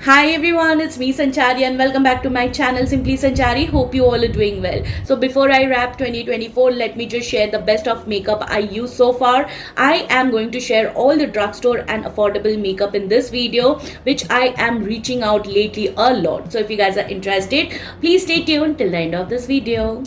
Hi everyone, it's me Sanchari and welcome back to my channel Simply Sanchari. Hope you all are doing well. So before I wrap 2024, let me just share the best of makeup I use so far. I am going to share all the drugstore and affordable makeup in this video, which I am reaching out lately a lot. So if you guys are interested, please stay tuned till the end of this video.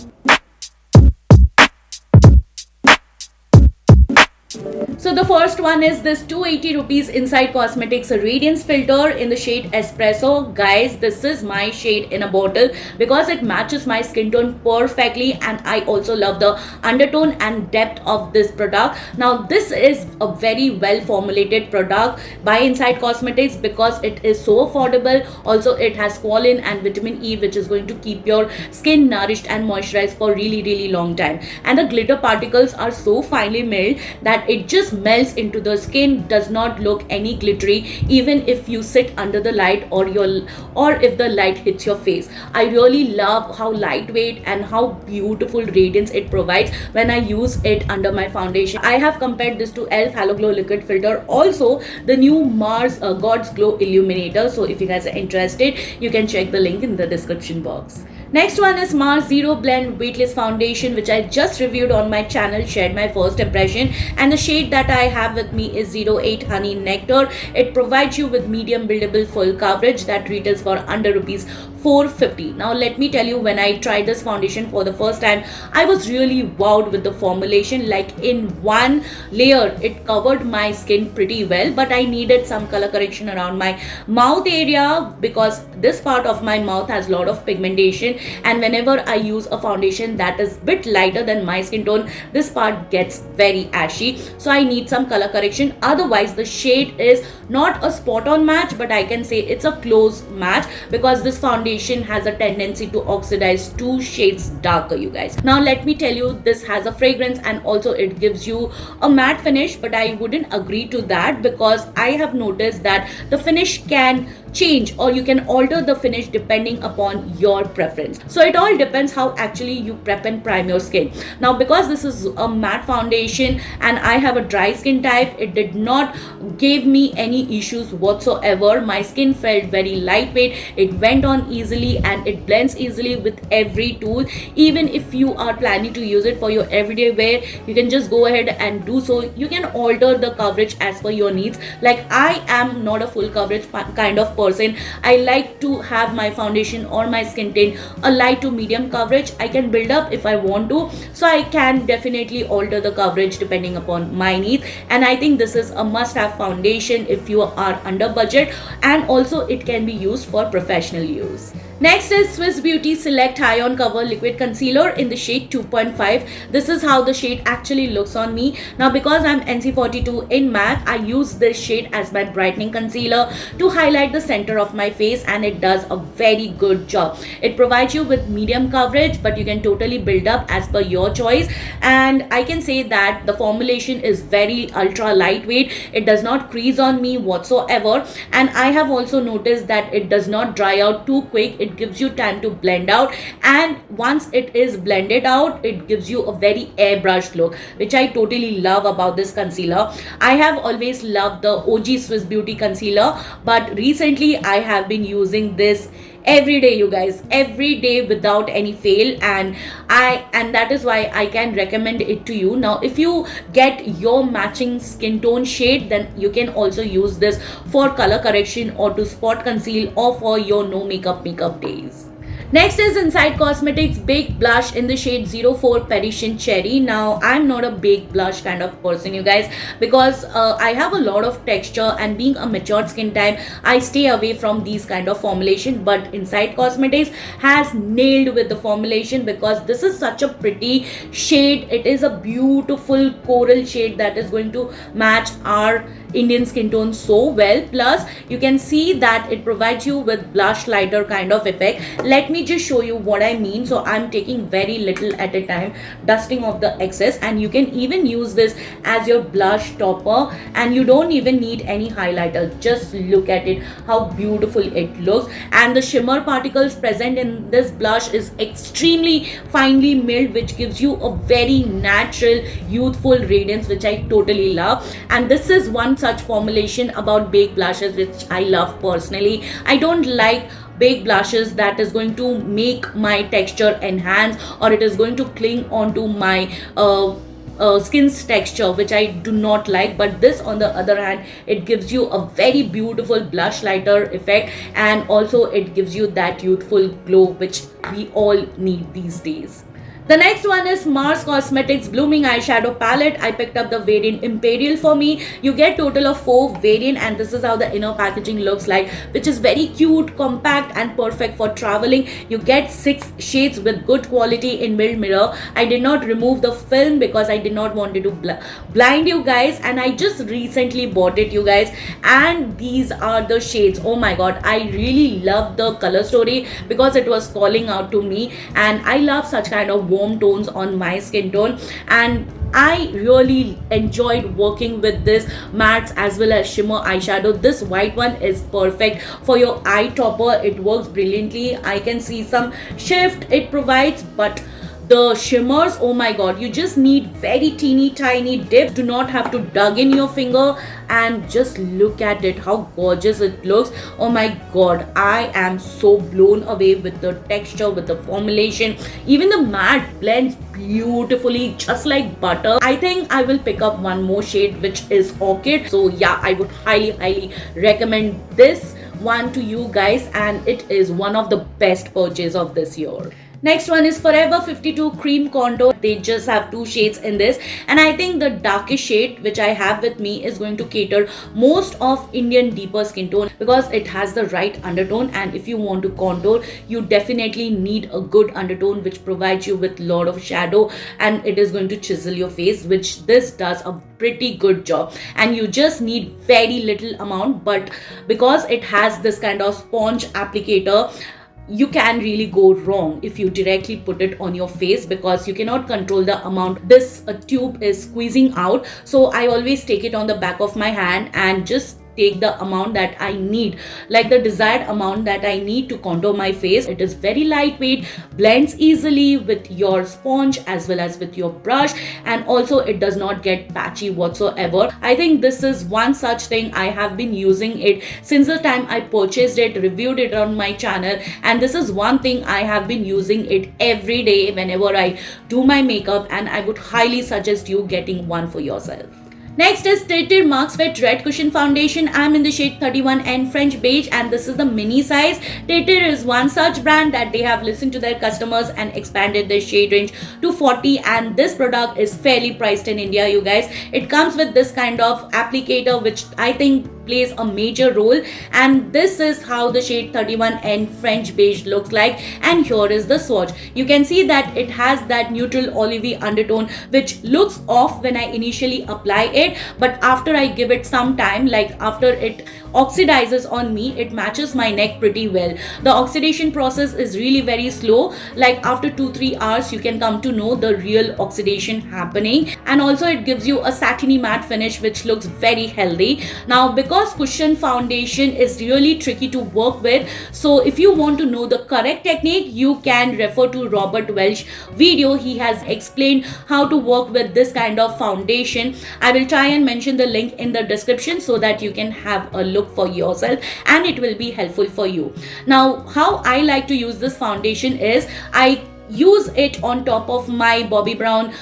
So the first one is this 280 rupees Inside Cosmetics Radiance Filter in the shade Espresso. Guys, this is my shade in a bottle because it matches my skin tone perfectly, and I also love the undertone and depth of this product. Now this is a very well formulated product by Inside Cosmetics because it is so affordable. Also it has squalene and vitamin E, which is going to keep your skin nourished and moisturized for really long time. And the glitter particles are so finely milled that it just melts into the skin, does not look any glittery even if you sit under the light or if the light hits your face. I really love how lightweight and how beautiful radiance it provides when I use it under my foundation. I have compared this to ELF Halo Glow Liquid Filter, also the new Mars God's Glow Illuminator. So if you guys are interested, you can check the link in the description box. Next one is Mars Zero Blend Weightless Foundation, which I just reviewed on my channel, shared my first impression, and the shade that I have with me is 08 Honey Nectar. It provides you with medium buildable full coverage that retails for under rupees 450. Now let me tell you, when I tried this foundation for the first time, I was really wowed with the formulation. Like in one layer it covered my skin pretty well, but I needed some color correction around my mouth area because this part of my mouth has a lot of pigmentation, and whenever I use a foundation that is bit lighter than my skin tone, this part gets very ashy. So I need some color correction. Otherwise the shade is not a spot on match, but I can say it's a close match because this foundation has a tendency to oxidize 2 shades darker, you guys. Now let me tell you, this has a fragrance and also it gives you a matte finish, but I wouldn't agree to that because I have noticed that the finish can change or you can alter the finish depending upon your preference. So it all depends how actually you prep and prime your skin. Now because this is a matte foundation and I have a dry skin type, it did not give me any issues whatsoever. My skin felt very lightweight, it went on easily and it blends easily with every tool. Even if you are planning to use it for your everyday wear, you can just go ahead and do so. You can alter the coverage as per your needs. Like I am not a full coverage kind of person. I like to have my foundation or my skin tone a light to medium coverage. I can build up if I want to, so I can definitely alter the coverage depending upon my needs. And I think this is a must have foundation if you are under budget, and also it can be used for professional use. Next is Swiss Beauty Select High On Cover Liquid Concealer in the shade 2.5. This is how the shade actually looks on me. Now because I'm NC42 in MAC, I use this shade as my brightening concealer to highlight the center of my face, and it does a very good job. It provides you with medium coverage, but you can totally build up as per your choice. And I can say that the formulation is very ultra lightweight. It does not crease on me whatsoever, and I have also noticed that it does not dry out too quick. It gives you time to blend out, and once it is blended out, it gives you a very airbrushed look, which I totally love about this concealer. I have always loved the OG Swiss Beauty concealer, but recently I have been using this every day, you guys, every day without any fail, and that is why I can recommend it to you. Now if you get your matching skin tone shade, then you can also use this for color correction or to spot conceal or for your no makeup days. Next is Inside Cosmetics Baked Blush in the shade 04 Parisian Cherry. Now I'm not a baked blush kind of person, you guys, because I have a lot of texture, and being a matured skin type, I stay away from these kind of formulation. But Inside Cosmetics has nailed with the formulation because this is such a pretty shade. It is a beautiful coral shade that is going to match our Indian skin tone so well. Plus you can see that it provides you with blush lighter kind of effect. Let me just show you what I mean. So I'm taking very little at a time, dusting off the excess, and you can even use this as your blush topper, and you don't even need any highlighter. Just look at it, how beautiful it looks. And the shimmer particles present in this blush is extremely finely milled, which gives you a very natural youthful radiance, which I totally love. And this is one such formulation about baked blushes, which I love personally. I don't like baked blushes that is going to make my texture enhance, or it is going to cling onto my skin's texture, which I do not like. But this, on the other hand, it gives you a very beautiful blush lighter effect, and also it gives you that youthful glow which we all need these days. The next one is Mars Cosmetics Blooming Eyeshadow Palette. I picked up the variant Imperial for me. You get total of 4 variant, and this is how the inner packaging looks like, which is very cute, compact and perfect for traveling. You get 6 shades with good quality in mild mirror. I did not remove the film because I did not want it to blind you guys, and I just recently bought it, you guys, and these are the shades. Oh my god, I really love the color story because it was calling out to me, and I love such kind of warm tones on my skin tone, and I really enjoyed working with this mattes as well as shimmer eyeshadow. This white one is perfect for your eye topper. It works brilliantly. I can see some shift it provides, but the shimmers, oh my god, you just need very teeny tiny dip. Do not have to dug in your finger, and just look at it, how gorgeous it looks. Oh my god, I am so blown away with the texture, with the formulation. Even the matte blends beautifully, just like butter. I think I will pick up one more shade, which is Orchid. So yeah, I would highly recommend this one to you guys, and it is one of the best purchase of this year. Next one is Forever 52 Cream Contour. They just have 2 shades in this, and I think the darkest shade which I have with me is going to cater most of Indian deeper skin tone, because it has the right undertone. And if you want to contour, you definitely need a good undertone which provides you with lot of shadow, and it is going to chisel your face, which this does a pretty good job. And you just need very little amount, but because it has this kind of sponge applicator, you can really go wrong if you directly put it on your face, because you cannot control the amount this tube is squeezing out. So I always take it on the back of my hand and just take the amount that I need, like the desired amount that I need to contour my face. It is very lightweight, blends easily with your sponge as well as with your brush, and also it does not get patchy whatsoever. I think this is one such thing. I have been using it since the time I purchased it, reviewed it on my channel, and this is one thing I have been using it every day whenever I do my makeup, and I would highly suggest you getting one for yourself. Next is Tete Marks Fit Red Cushion Foundation. I'm in the shade 31N French Beige, and this is the mini size. Tete is one such brand that they have listened to their customers and expanded their shade range to 40, and this product is fairly priced in India, you guys. It comes with this kind of applicator which I think plays a major role, and this is how the shade 31N French Beige looks like. And here is the swatch. You can see that it has that neutral olivey undertone which looks off when I initially apply it, but after I give it some time, like after it oxidizes on me, it matches my neck pretty well. The oxidation process is really very slow, like after 2-3 hours you can come to know the real oxidation happening, and also it gives you a satiny matte finish which looks very healthy. Now because cushion foundation is really tricky to work with, so if you want to know the correct technique, you can refer to Robert Welch video. He has explained how to work with this kind of foundation. I will try and mention the link in the description so that you can have a look for yourself, and it will be helpful for you. Now how I like to use this foundation is I use it on top of my Bobbi Brown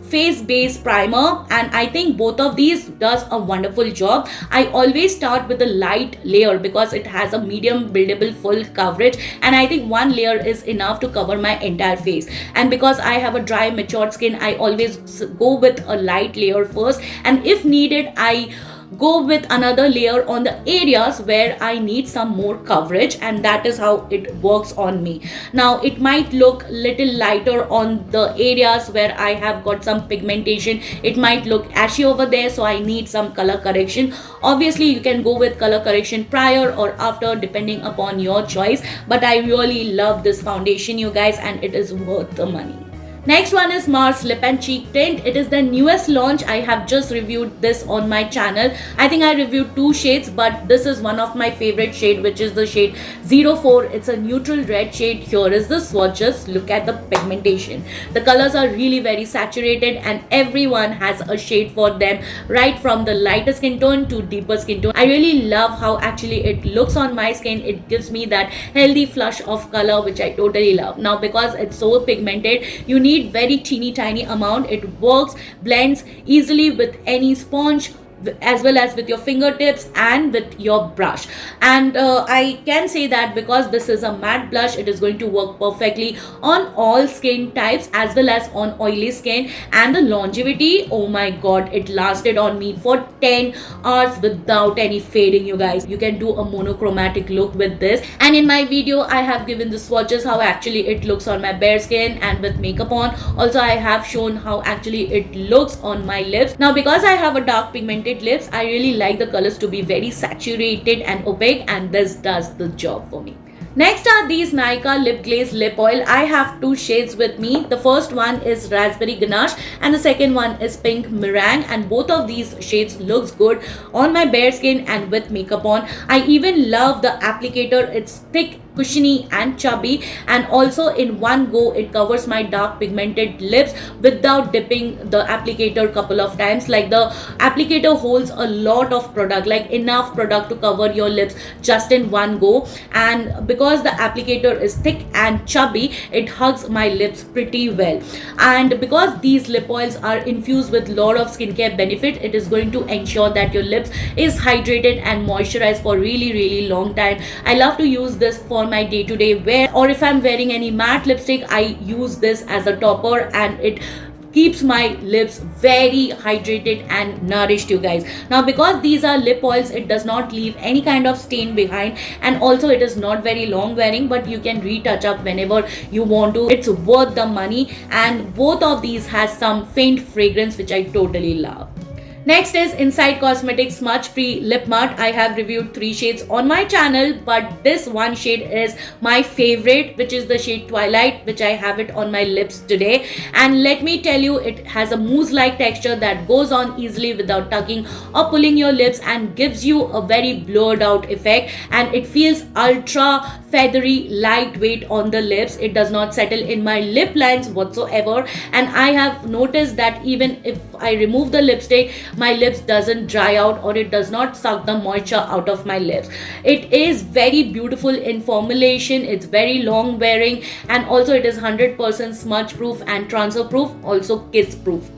face base primer, and I think both of these does a wonderful job. I always start with a light layer because it has a medium buildable full coverage, and I think one layer is enough to cover my entire face. And because I have a dry matured skin, I always go with a light layer first, and if needed I go with another layer on the areas where I need some more coverage, and that is how it works on me. Now it might look little lighter on the areas where I have got some pigmentation. It might look ashy over there, so I need some color correction. Obviously you can go with color correction prior or after depending upon your choice, but I really love this foundation, you guys, and it is worth the money. Next one is Mars Lip and Cheek Tint. It is the newest launch. I have just reviewed this on my channel. I think I reviewed 2 shades, but this is one of my favorite shade, which is the shade 04. It's a neutral red shade. Here is the swatches. Look at the pigmentation. The colors are really very saturated and everyone has a shade for them, right from the lighter skin tone to deeper skin tone. I really love how actually it looks on my skin. It gives me that healthy flush of color, which I totally love. Now, because it's so pigmented, you need very teeny tiny amount. It works, blends easily with any sponge as well as with your fingertips and with your brush. And I can say that because this is a matte blush, it is going to work perfectly on all skin types as well as on oily skin. And the longevity, oh my god, it lasted on me for 10 hours without any fading. You guys, you can do a monochromatic look with this. And in my video I have given the swatches how actually it looks on my bare skin and with makeup on. Also, I have shown how actually it looks on my lips. Now, because I have a dark pigmented lips, I really like the colors to be very saturated and opaque, and this does the job for me. Next are these Nykaa Lip Glaze Lip Oil. I have 2 shades with me. The first one is Raspberry Ganache and the second one is Pink Meringue, and both of these shades looks good on my bare skin and with makeup on. I even love the applicator. It's thick, cushiony and chubby, and also in one go it covers my dark pigmented lips without dipping the applicator couple of times. Like, the applicator holds a lot of product, like enough product to cover your lips just in one go. And because the applicator is thick and chubby, it hugs my lips pretty well. And because these lip oils are infused with lot of skincare benefit, it is going to ensure that your lips is hydrated and moisturized for really long time. I love to use this for my day-to-day wear, or if I'm wearing any matte lipstick, I use this as a topper and it keeps my lips very hydrated and nourished, you guys. Now, because these are lip oils, it does not leave any kind of stain behind, and also it is not very long wearing, but you can retouch up whenever you want to. It's worth the money, and both of these has some faint fragrance which I totally love. Next is Inside Cosmetics Smudge Free Lip Matte. I have reviewed 3 shades on my channel, but this one shade is my favorite, which is the shade Twilight, which I have it on my lips today. And let me tell you, it has a mousse-like texture that goes on easily without tugging or pulling your lips and gives you a very blurred out effect, and it feels ultra feathery, lightweight on the lips. It does not settle in my lip lines whatsoever, and I have noticed that even if I remove the lipstick, my lips doesn't dry out or it does not suck the moisture out of my lips. It is very beautiful in formulation, it's very long wearing, and also it is 100% smudge proof and transfer proof, also kiss proof.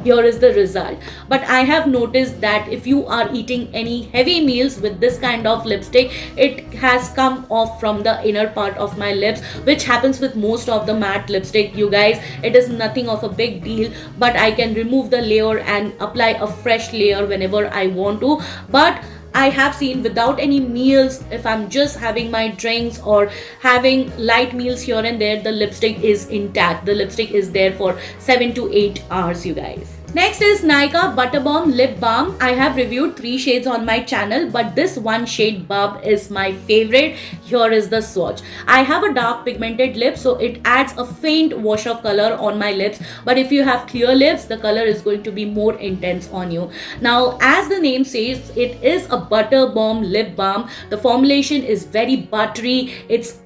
Here is the result. But I have noticed that if you are eating any heavy meals with this kind of lipstick, it has come off from the inner part of my lips, which happens with most of the matte lipstick, you guys. It is nothing of a big deal, but I can remove the layer and apply a fresh layer whenever I want to. But I have seen without any meals, if I'm just having my drinks or having light meals here and there, the lipstick is intact. The lipstick is there for 7 to 8 hours, you guys. Next is Nykaa Butter Bomb Lip Balm. I have reviewed 3 shades on my channel, but this one shade Bub is my favorite. Here is the swatch. I have a dark pigmented lip, so it adds a faint wash of color on my lips. But if you have clear lips, the color is going to be more intense on you. Now, as the name says, it is a butter bomb lip balm. The formulation is very buttery.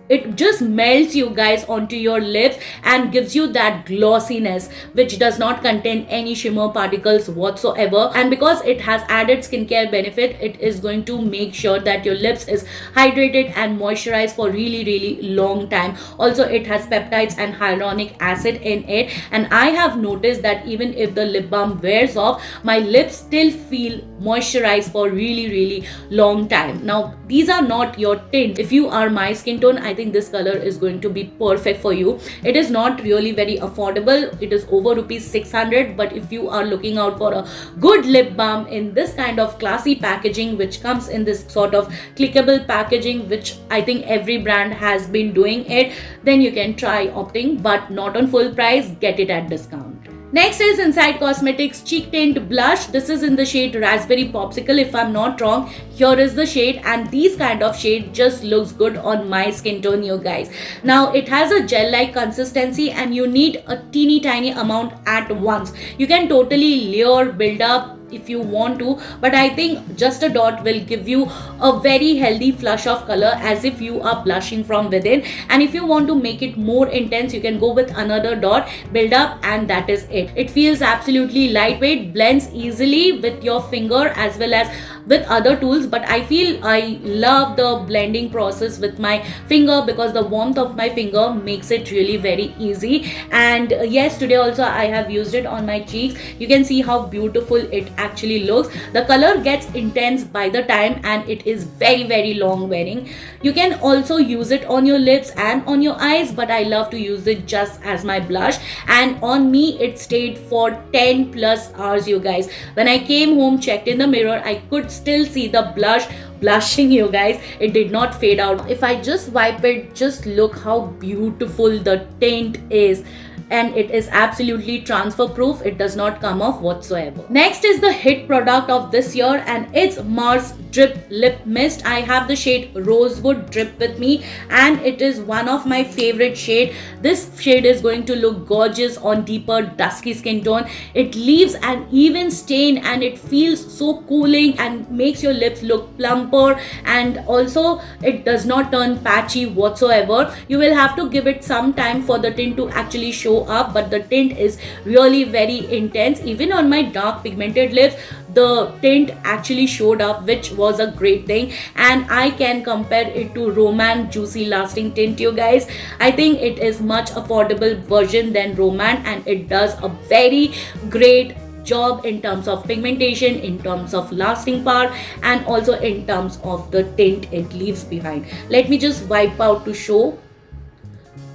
It just melts, you guys, onto your lips and gives you that glossiness, which does not contain any shimmer particles whatsoever. And because it has added skincare benefit, it is going to make sure that your lips is hydrated and moisturized for really long time. Also, it has peptides and hyaluronic acid in it, and I have noticed that even if the lip balm wears off, my lips still feel moisturized for really long time. Now, these are not your tint. If you are my skin tone, I think this color is going to be perfect for you. It is not really very affordable. It is over rupees 600, but if you are looking out for a good lip balm in this kind of classy packaging, which comes in this sort of clickable packaging, which I think every brand has been doing it, then you can try opting, but not on full price. Get it at discount. Next is Inside Cosmetics Cheek Tint Blush. This is in the shade Raspberry Popsicle if I'm not wrong. Here is the shade, and these kind of shade just looks good on my skin tone, you guys. Now it has a gel like consistency and you need a teeny tiny amount at once. You can totally layer, build up if you want to, but I think just a dot will give you a very healthy flush of color as if you are blushing from within. And if you want to make it more intense, you can go with another dot, build up, and that is it. It feels absolutely lightweight, blends easily with your finger as well as with other tools, but I feel I love the blending process with my finger because the warmth of my finger makes it really very easy. And yes, today also I have used it on my cheeks. You can see how beautiful it actually looks. The color gets intense by the time and it is very long wearing. You can also use it on your lips and on your eyes, but I love to use it just as my blush, and on me it stayed for 10 plus hours, you guys. When I came home, checked in the mirror, I could still see the blushing, you guys. It did not fade out. If I just wipe it, just look how beautiful the tint is, and it is absolutely transfer proof. It does not come off whatsoever. Next is the hit product of this year, and it's Mars Drip Lip Mist. I have the shade Rosewood Drip with me, and it is one of my favorite shade. This shade is going to look gorgeous on deeper dusky skin tone. It leaves an even stain and it feels so cooling and makes your lips look plumper, and also it does not turn patchy whatsoever. You will have to give it some time for the tint to actually show up, but the tint is really very intense. Even on my dark pigmented lips, the tint actually showed up, which was a great thing, and I can compare it to Roman Juicy Lasting Tint, you guys. I think it is much affordable version than Roman, and it does a very great job in terms of pigmentation, in terms of lasting power, and also in terms of the tint it leaves behind. Let me just wipe out to show.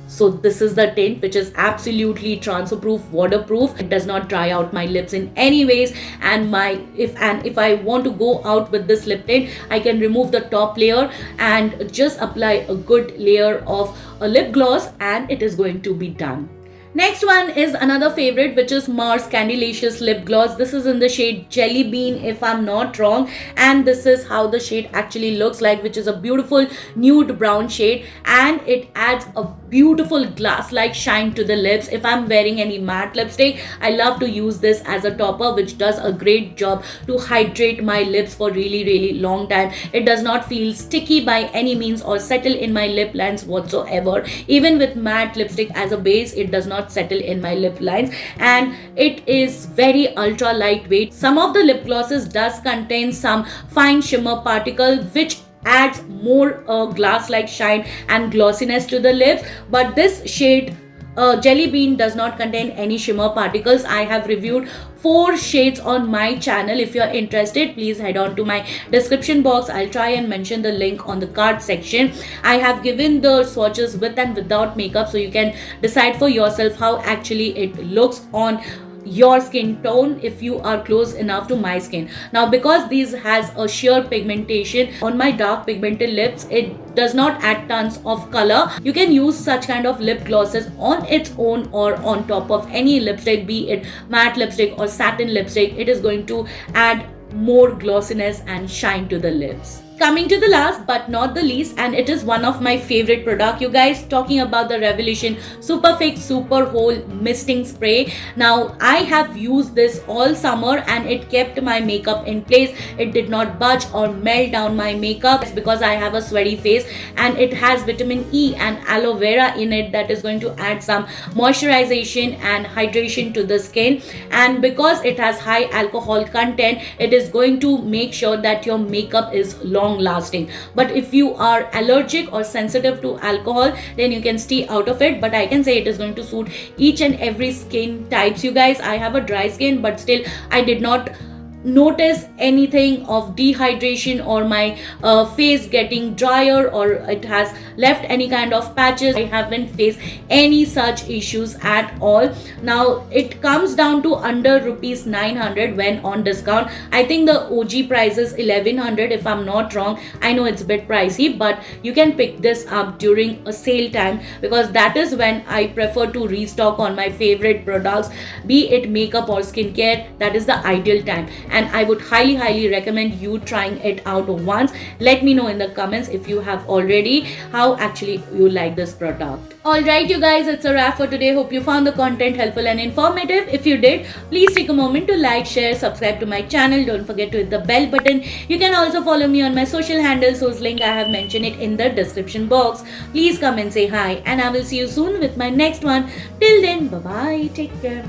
So this is the tint, which is absolutely transfer proof, waterproof. It does not dry out my lips in any ways, and if I want to go out with this lip tint, I can remove the top layer and just apply a good layer of a lip gloss, and it is going to be done. Next one is another favorite, which is Mars Candylicious Lip Gloss. This is in the shade Jelly Bean if I'm not wrong, and this is how the shade actually looks like, which is a beautiful nude brown shade, and it adds a beautiful glass-like shine to the lips. If I'm wearing any matte lipstick, I love to use this as a topper, which does a great job to hydrate my lips for really long time. It does not feel sticky by any means or settle in my lip lines whatsoever. Even with matte lipstick as a base, it does not settle in my lip lines, and it is very ultra lightweight. Some of the lip glosses does contain some fine shimmer particle, which adds more glass like shine and glossiness to the lips, but this shade Jelly Bean does not contain any shimmer particles. I have reviewed 4 shades on my channel. If you're interested, please head on to my description box. I'll try and mention the link on the card section. I have given the swatches with and without makeup, so you can decide for yourself how actually it looks on your skin tone if you are close enough to my skin. Now, because these has a sheer pigmentation on my dark pigmented lips, it does not add tons of color. You can use such kind of lip glosses on its own or on top of any lipstick, be it matte lipstick or satin lipstick. It is going to add more glossiness and shine to the lips. Coming to the last but not the least, and it is one of my favorite product, you guys, talking about the Revolution Super Fix Super Hole Misting Spray. Now, I have used this all summer and it kept my makeup in place. It did not budge or melt down my makeup. It's because I have a sweaty face, and it has vitamin E and aloe vera in it that is going to add some moisturization and hydration to the skin. And because it has high alcohol content, it is going to make sure that your makeup is long lasting. But if you are allergic or sensitive to alcohol, then you can stay out of it. But I can say it is going to suit each and every skin types, you guys. I have a dry skin, but still I did not notice anything of dehydration or my face getting drier or it has left any kind of patches. I haven't faced any such issues at all. Now it comes down to under rupees 900 when on discount. I think the OG price is 1100 if I'm not wrong. I know it's a bit pricey, but you can pick this up during a sale time, because that is when I prefer to restock on my favorite products, be it makeup or skincare. That is the ideal time, and I would highly recommend you trying it out once. Let me know in the comments if you have already, how actually you like this product. Alright you guys, it's a wrap for today. Hope you found the content helpful and informative. If you did, please take a moment to like, share, subscribe to my channel. Don't forget to hit the bell button. You can also follow me on my social handles, whose link I have mentioned it in the description box. Please come and say hi, and I will see you soon with my next one. Till then, bye bye, take care.